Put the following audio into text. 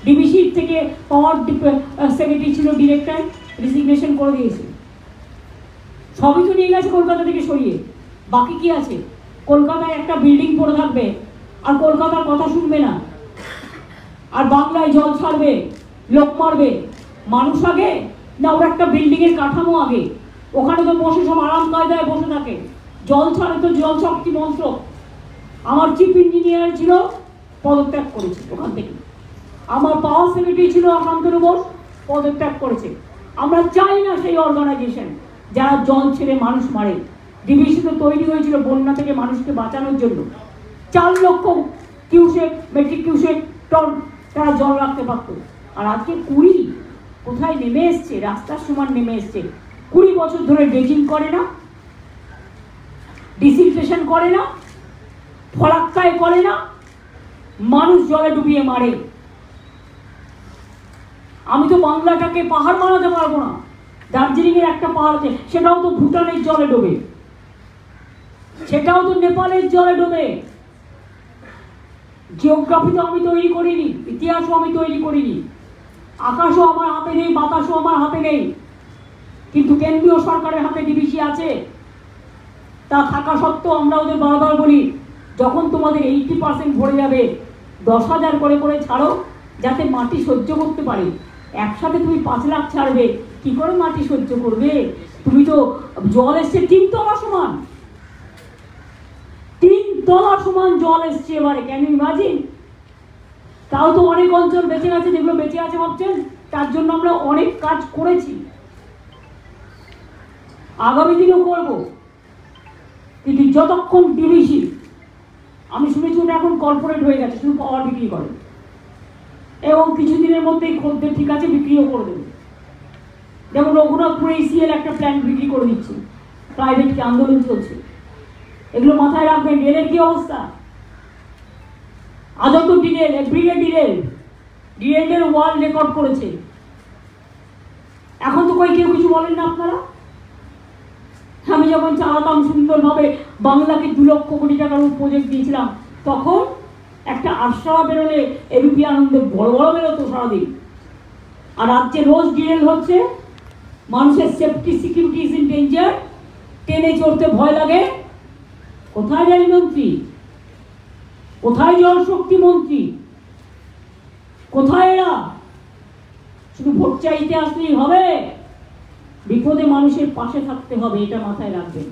DBC থেকে পাওয়ার secretary ছিল, director resignation করে দিয়েছে। সবই তো নিয়ে গেছে কলকাতা থেকে সরিয়ে। বাকি কি আছে? কলকাতায় একটা বিল্ডিং পড়ে থাকবে আর কলকাতার কথা শুনবে না, আর বাংলায় জল ছাড়বে, লোক মারবে। মানুষ আগে না ওর একটা বিল্ডিং এর কাঠামো আগে? ওখানে তো বসে সব আরাম কায়দায় বসে থাকে। জল ছাড়ে তো জল শক্তি মন্ত্র। আমার চিফ ইঞ্জিনিয়ার ছিল, পদত্যাগ করেছে ওখান থেকে। আমার পাওয়ার সেক্রেটারি ছিল শান্তনু বোস, পদত্যাগ করেছে। আমরা চাই না সেই অর্গানাইজেশন যারা জল ছেড়ে মানুষ মারে। ডিবিসি তো তৈরি হয়েছিল বন্যা থেকে মানুষকে বাঁচানোর জন্য। 4 লক্ষ কিউসেক মেট্রিক কিউসেক টন তারা জল রাখতে পারত। আর আজকে 20 কোথায় নেমে এসছে? রাস্তার সমান নেমে এসছে। 20 বছর ধরে ড্রেজিং করে না, ডিসইনফেকশন করে না, ফরাক্কায় করে না, মানুষ জলে ডুবিয়ে মারে। আমি তো বাংলাটাকে পাহাড় বানাতে পারবো না। দার্জিলিং এর একটা পাহাড় আছে, সেটাও তো ভুটানের জলে ডোবে, সেটাও তো নেপালের জলে ডোবে। জিওগ্রাফি তো আমি তৈরি করিনি, ইতিহাসও আমি তৈরি করিনি, আকাশও আমার হাতে নেই, বাতাসও আমার হাতে নেই। কিন্তু কেন্দ্রীয় সরকারের হাতে ডিবিসি আছে। তা থাকা সত্ত্বেও আমরা ওদের বারবার বলি, যখন তোমাদের 80% ভরে যাবে 10,000 করে করে ছাড়ো, যাতে মাটি সহ্য করতে পারে। একসাথে তুমি 5 লাখ ছাড়বে, কি করে মাটি সহ্য করবে? তুমি তো জল এসছে 3 তলা সমান, 3 তলা সমান জল এসছে এবারে। Can you imagine? তাও তো অনেক অঞ্চল বেঁচে গেছে, যেগুলো বেঁচে আছে ভাবছেন তার জন্য আমরা অনেক কাজ করেছি, আগামী দিনেও করবো। কিন্তু যতক্ষণ ডিবিসি, আমি শুনেছি ওটা এখন কর্পোরেট হয়ে গেছে, শুধু পাওয়ার বিক্রি করে, এবং কিছুদিনের মধ্যেই খদ্দের ঠিক আছে বিক্রিও করে দেবে। যেমন রঘুনাথপুরে ইসিএল একটা প্ল্যান্ট বিক্রি করে দিচ্ছে, প্রাইভেট আন্দোলন চলছে। এগুলো মাথায় রাখবেন। রেলের কি অবস্থা? আজও তো ডিরেল, এভরিডে ডিরেল, ডিরেলের ওয়ার্ল্ড রেকর্ড করেছে। এখন তো কেউ কিছু বলেন না আপনারা। আমি যখন চালাতাম সুন্দরভাবে, বাংলাকে 2 লক্ষ কোটি টাকার প্রজেক্ট দিয়েছিলাম, তখন একটা আশড়া বেরোলে এবিপি আনন্দে বড় বড় বেরোতো সারাদিন। আর রাজ্যে রোজ ডিরেল হচ্ছে, মানুষের safety security is in danger, ট্রেনে চড়তে ভয় লাগে। কোথায় রেল মন্ত্রী? কোথায় জলশক্তি মন্ত্রী? কোথায় এরা? শুধু ভোট চাইতে আসলেই হবে? বিপদে মানুষের পাশে থাকতে হবে, এটা মাথায় রাখবেন।